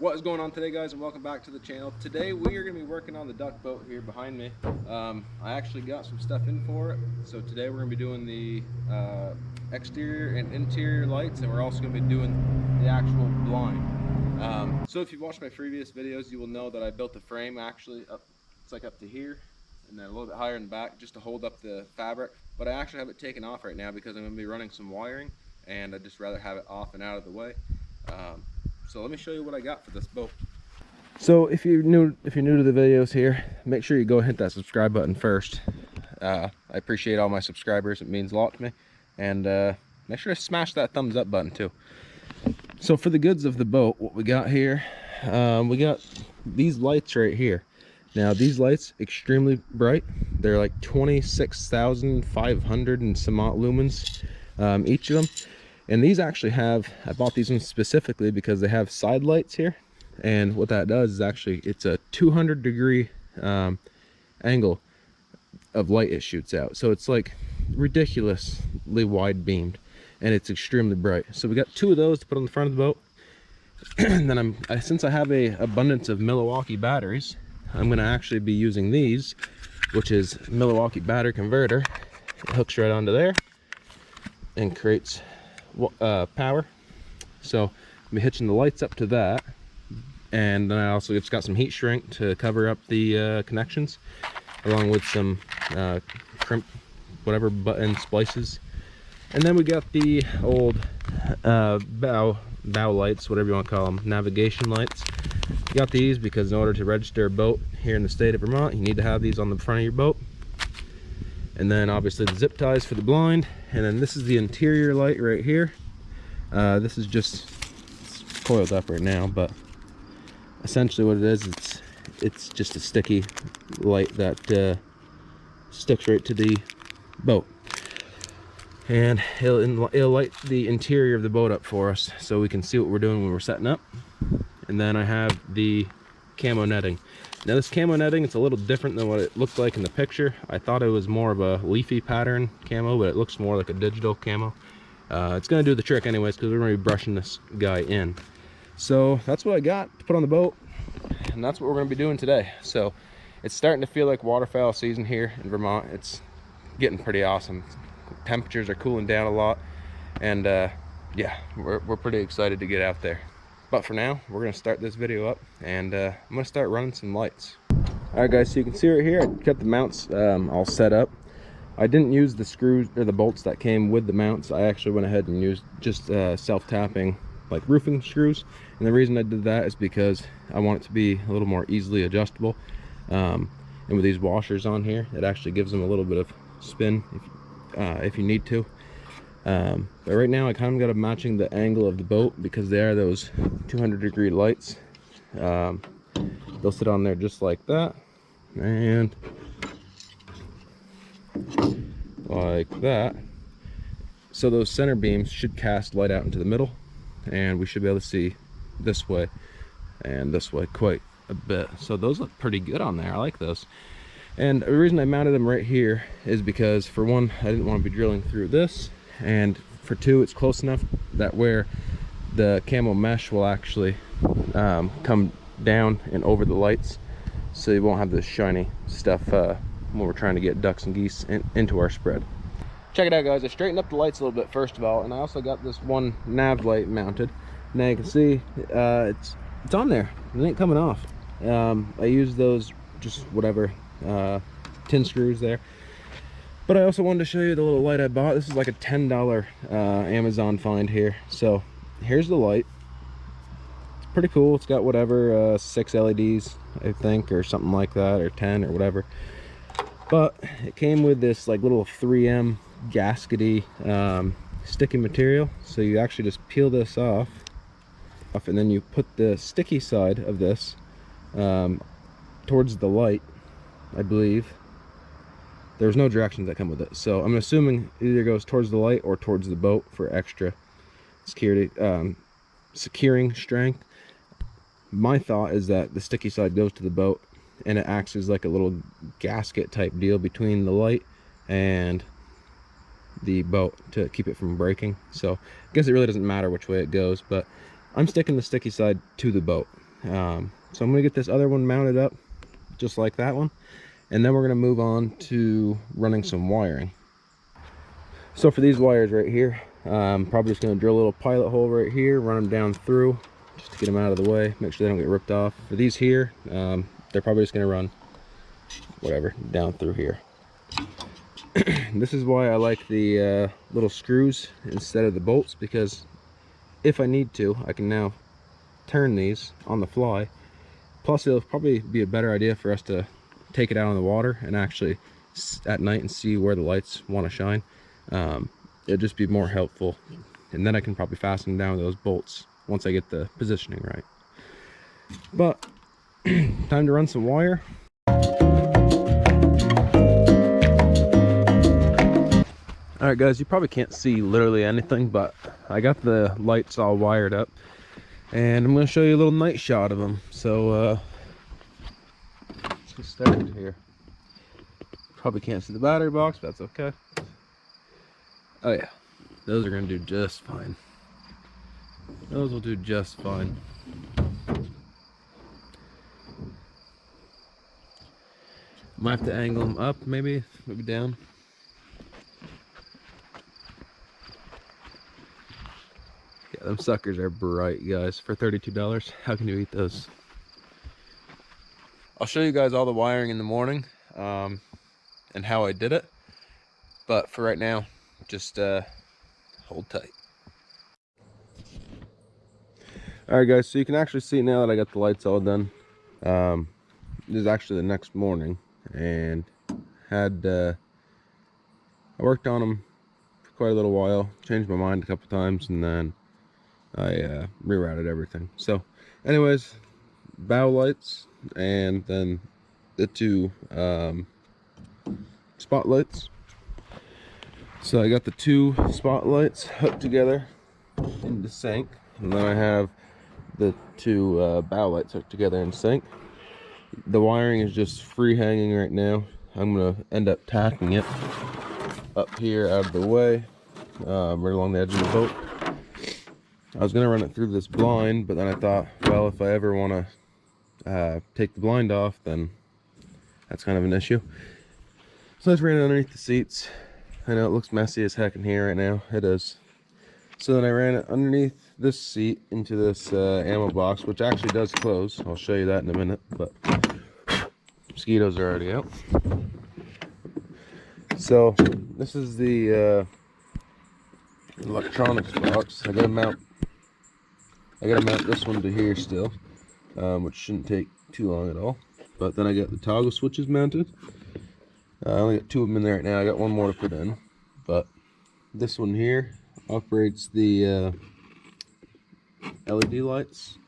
What is going on today, guys, and welcome back to the channel. Today we are going to be working on the duck boat here behind me. I actually got some stuff in for it, so today we're going to be doing the exterior and interior lights, and we're also going to be doing the actual blind. So if you've watched my previous videos, you will know that I built the frame actually up, it's like up to here, and then a little bit higher in the back just to hold up the fabric. But I actually have it taken off right now because I'm going to be running some wiring, and I'd just rather have it off and out of the way. So let me show you what I got for this boat. So if you're new to the videos here, make sure you go hit that subscribe button first. I appreciate all my subscribers, it means a lot to me. And make sure to smash that thumbs up button too. So for the goods of the boat, what we got here, we got these lights right here. Now these lights, extremely bright. They're like 26,500 and some odd lumens, each of them. And these actually have, I bought these ones specifically because they have side lights here. And what that does is actually, it's a 200-degree angle of light it shoots out. So it's like ridiculously wide beamed, and it's extremely bright. So we got two of those to put on the front of the boat. And then since I have a abundance of Milwaukee batteries, I'm gonna actually be using these, which is Milwaukee battery converter. It hooks right onto there and creates power. So I'll be hitching the lights up to that, and then I also just got some heat shrink to cover up the connections, along with some crimp whatever button splices. And then we got the old bow lights, whatever you want to call them, navigation lights. You got these because in order to register a boat here in the state of Vermont, you need to have these on the front of your boat. And then obviously the zip ties for the blind. And then this is the interior light right here. This is just, it's coiled up right now, but essentially what it is, it's just a sticky light that sticks right to the boat. And it'll light the interior of the boat up for us so we can see what we're doing when we're setting up. And then I have the camo netting. Now this camo netting, it's a little different than what it looked like in the picture. I thought it was more of a leafy pattern camo, but it looks more like a digital camo. It's gonna do the trick anyways, because we're gonna be brushing this guy in. So that's what I got to put on the boat, and that's what we're gonna be doing today. So it's starting to feel like waterfowl season here in Vermont. It's getting pretty awesome. Temperatures are cooling down a lot, and yeah, we're pretty excited to get out there. But for now, we're gonna start this video up, and I'm gonna start running some lights. All right, guys, so you can see right here, I got the mounts all set up. I didn't use the screws or the bolts that came with the mounts. I actually went ahead and used just self-tapping, like roofing screws. And the reason I did that is because I want it to be a little more easily adjustable. And with these washers on here, it actually gives them a little bit of spin if you need to. But right now I kind of got them matching the angle of the boat because they are those 200-degree lights. They'll sit on there just like that, and like that. So those center beams should cast light out into the middle, and we should be able to see this way and this way quite a bit. So those look pretty good on there. I like those. And the reason I mounted them right here is because, for one, I didn't want to be drilling through this, and for two, it's close enough that where the camo mesh will actually come down and over the lights, so you won't have this shiny stuff when we're trying to get ducks and geese into our spread. Check it out, guys. I straightened up the lights a little bit first of all, and I also got this one nav light mounted. Now you can see it's on there. It ain't coming off. I used those just whatever tin screws there. But I also wanted to show you the little light I bought. This is like a $10 Amazon find here. So here's the light. It's pretty cool. It's got whatever 6 LEDs, I think, or something like that, or 10 or whatever. But it came with this like little 3M gaskety sticky material. So you actually just peel this off, and then you put the sticky side of this towards the light, I believe. There's no directions that come with it, so I'm assuming it either goes towards the light or towards the boat for extra security, securing strength. My thought is that the sticky side goes to the boat, and it acts as like a little gasket type deal between the light and the boat to keep it from breaking. So I guess it really doesn't matter which way it goes, but I'm sticking the sticky side to the boat. So I'm gonna get this other one mounted up just like that one, and then we're gonna move on to running some wiring. So for these wires right here, I'm probably just gonna drill a little pilot hole right here, run them down through just to get them out of the way, make sure they don't get ripped off. For these here, they're probably just gonna run whatever down through here. This is why I like the little screws instead of the bolts, because if I need to, I can now turn these on the fly. Plus it'll probably be a better idea for us to take it out on the water and actually at night and see where the lights want to shine. It'll just be more helpful, and then I can probably fasten down those bolts once I get the positioning right. But time to run some wire. All right guys, you probably can't see literally anything, but I got the lights all wired up and I'm going to show you a little night shot of them. So let's get started here. Probably can't see the battery box, but that's okay. Oh yeah, those are going to do just fine. Those will do just fine. Might have to angle them up, maybe down. Yeah, them suckers are bright, guys. For $32, how can you eat those? I'll show you guys all the wiring in the morning and how I did it. But for right now, just hold tight. All right, guys, so you can actually see now that I got the lights all done. This is actually the next morning, and had I worked on them for quite a little while, changed my mind a couple times, and then I rerouted everything. So anyways, bow lights and then the two spotlights. So I got the two spotlights hooked together in the sync, and then I have the two bow lights hooked together in sync. The wiring is just free hanging right now. I'm gonna end up tacking it up here out of the way, right along the edge of the boat. I was gonna run it through this blind, but then I thought, well, if I ever want to take the blind off, then that's kind of an issue. So I just ran it underneath the seats. I know it looks messy as heck in here right now. It is. So then I ran it underneath this seat into this ammo box, which actually does close. I'll show you that in a minute, but mosquitoes are already out. So this is the electronics box. I gotta mount this one to here still, which shouldn't take too long at all. But then I got the toggle switches mounted. I only got two of them in there right now. I got one more to put in, but this one here operates the LED lights.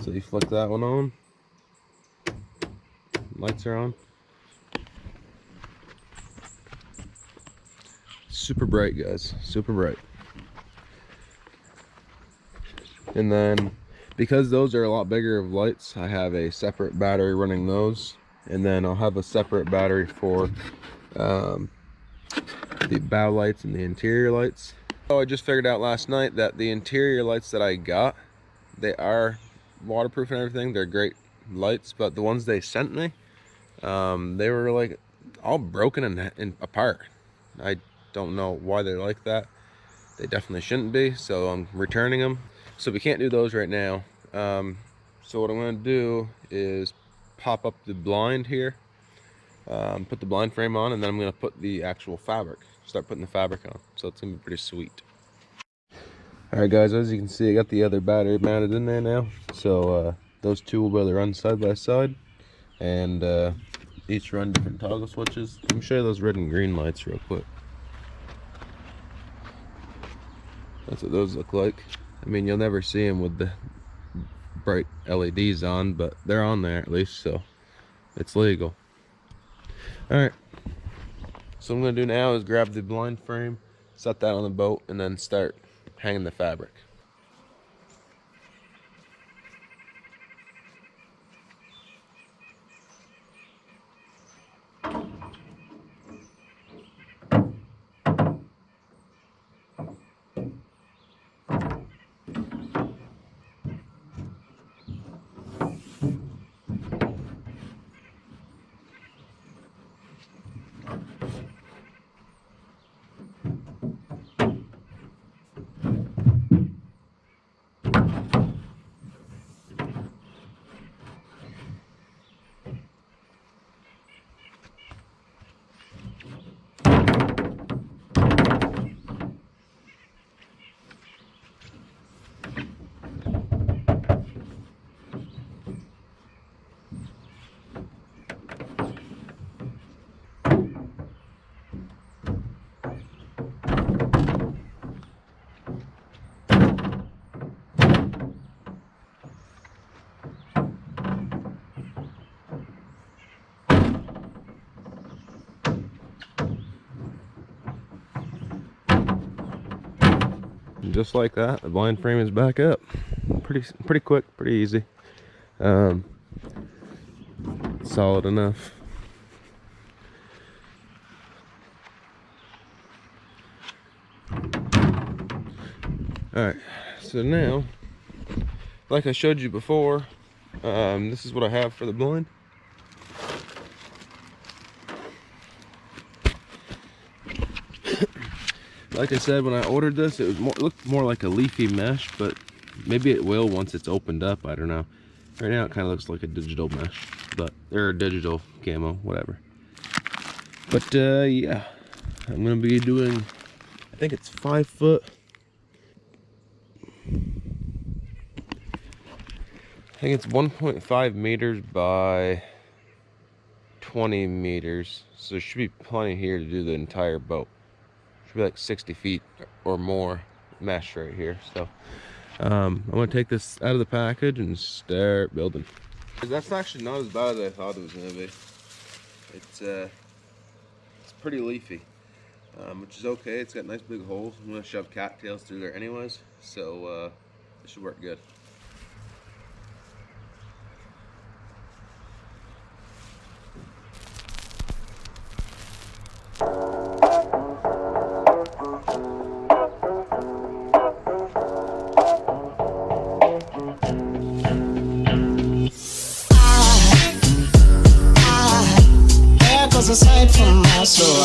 So you flick that one on, lights are on. Super bright, guys, super bright. And then because those are a lot bigger of lights, I have a separate battery running those, and then I'll have a separate battery for the bow lights and the interior lights. So I just figured out last night that the interior lights that I got, they are waterproof and everything. They're great lights, but the ones they sent me, they were like all broken and apart. I don't know why they're like that. They definitely shouldn't be, so I'm returning them. So we can't do those right now. So what I'm going to do is pop up the blind here, put the blind frame on, and then I'm going to put the actual fabric, start putting the fabric on. So it's going to be pretty sweet. Alright guys, as you can see, I got the other battery mounted in there now. So those two will be able to run side by side, and each run different toggle switches. Let me show you those red and green lights real quick. That's what those look like. I mean, you'll never see them with the bright LEDs on, but they're on there at least, so it's legal. Alright, so what I'm going to do now is grab the blind frame, set that on the boat, and then start hanging the fabric. just like that, the blind frame is back up. Pretty quick, pretty easy. Solid enough. Alright, so now, like I showed you before, this is what I have for the blind. Like I said, when I ordered this, it looked more like a leafy mesh, but maybe it will once it's opened up. I don't know. Right now it kind of looks like a digital mesh, but or digital camo, whatever. But yeah, I'm gonna be doing, I think it's 5 foot. I think it's 1.5 meters by 20 meters, so there should be plenty here to do the entire boat. Should be like 60 feet or more mesh right here. So I'm gonna take this out of the package and start building. That's actually not as bad as I thought it was gonna be. It's pretty leafy, which is okay. It's got nice big holes. I'm gonna shove cattails through there anyways, so it should work good. Aside from my soul,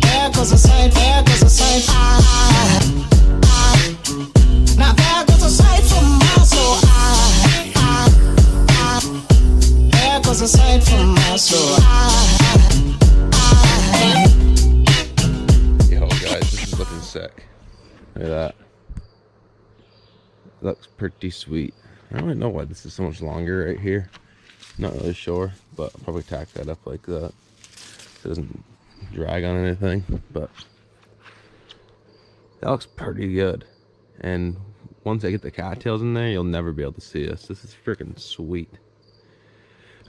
there goes a sight, there goes a sight. Now there goes a sight from my soul. There goes a sight from my soul. Yo guys, this is looking sick. Look at that. Looks pretty sweet. I don't really know why this is so much longer right here. Not really sure, but I'll probably tack that up like that so it doesn't drag on anything. But that looks pretty good. And once I get the cattails in there, you'll never be able to see us. This is freaking sweet.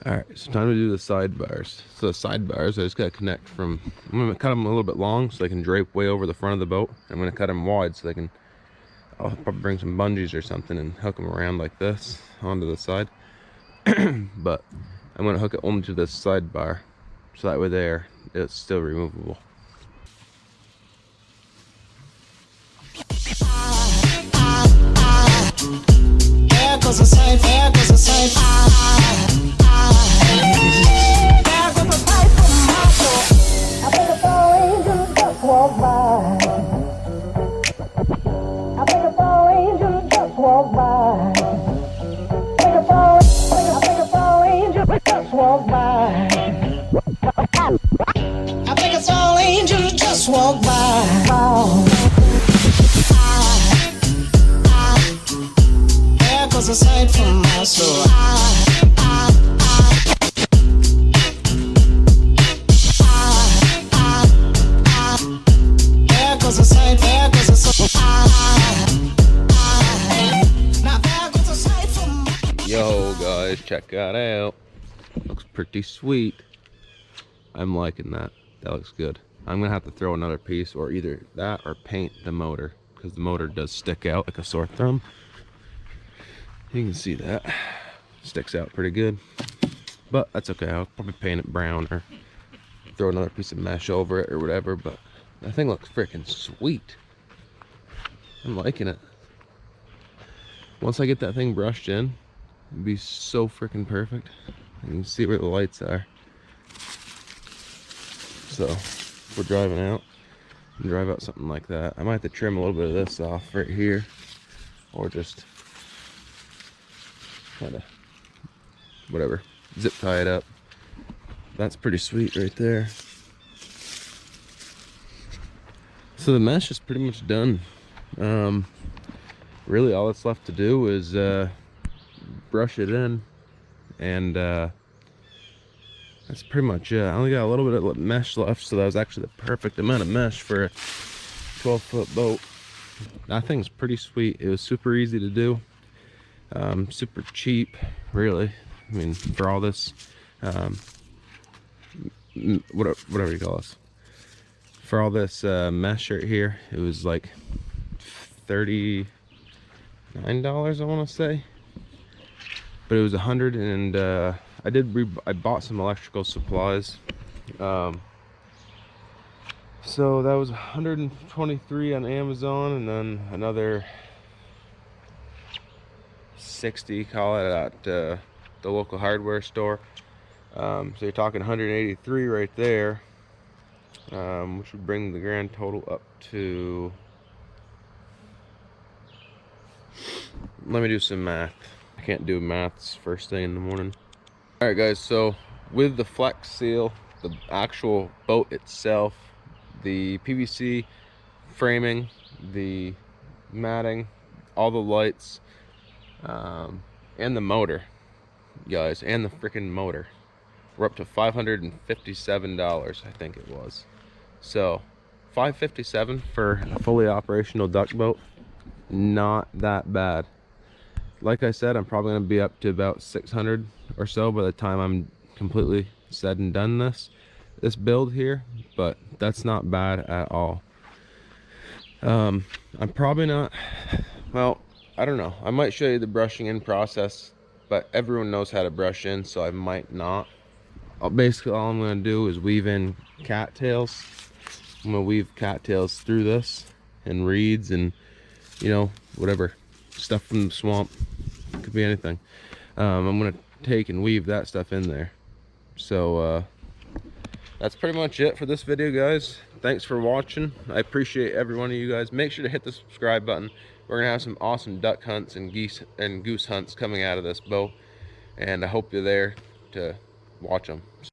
Alright, so time to do the sidebars. So the sidebars, I just gotta connect from, I'm gonna cut them a little bit long so they can drape way over the front of the boat. I'm gonna cut them wide so they can, I'll probably bring some bungees or something and hook them around like this onto the side. But I'm going to hook it only to this side bar, so that way there it's still removable. There goes a sight, there goes a sight. There goes a sight from my soul. I think a tall angel just walked by. I think a tall angel just walked by. I think a tall angel just walked by. I think a tall angel just walked by. There goes a sight from my soul. There goes a sight, there goes a sight. Now there goes a sight from my... Yo guys, check that out. Looks pretty sweet. I'm liking that. That looks good. I'm gonna have to throw another piece, or either that or paint the motor, because the motor does stick out like a sore thumb. You can see that. Sticks out pretty good. But that's okay. I'll probably paint it brown or throw another piece of mesh over it or whatever. But that thing looks freaking sweet. I'm liking it. Once I get that thing brushed in, it'll be so freaking perfect. You can see where the lights are. So if we're driving out, and drive out something like that, I might have to trim a little bit of this off right here, or just kind of whatever, zip tie it up. That's pretty sweet right there. So the mesh is pretty much done. Really all that's left to do is brush it in, and that's pretty much it. I only got a little bit of mesh left, so that was actually the perfect amount of mesh for a 12-foot boat. That thing's pretty sweet. It was super easy to do, super cheap, really. I mean, for all this whatever you call this, for all this mesh shirt here. It was like $39, I want to say, but it was 100. And I bought some electrical supplies, so that was 123 on Amazon, and then another 60, call it, at the local hardware store. So you're talking 183 right there, which would bring the grand total up to, let me do some math. I can't do maths first thing in the morning. All right, guys, so with the Flex Seal, the actual boat itself, the PVC framing, the matting, all the lights, and the motor, guys, and the freaking motor, we're up to $557, I think it was. So $557 for a fully operational duck boat, not that bad. Like I said, I'm probably going to be up to about 600 or so by the time I'm completely said and done this build here, but that's not bad at all. I'm probably not, well, I don't know, I might show you the brushing in process, but everyone knows how to brush in, so I might not. Basically all I'm going to do is weave in cattails. I'm going to weave cattails through this, and reeds, and you know, whatever stuff from the swamp, it could be anything. I'm going to take and weave that stuff in there. So that's pretty much it for this video, guys. Thanks for watching. I appreciate every one of you guys. Make sure to hit the subscribe button. We're gonna have some awesome duck hunts and goose hunts coming out of this boat, and I hope you're there to watch them.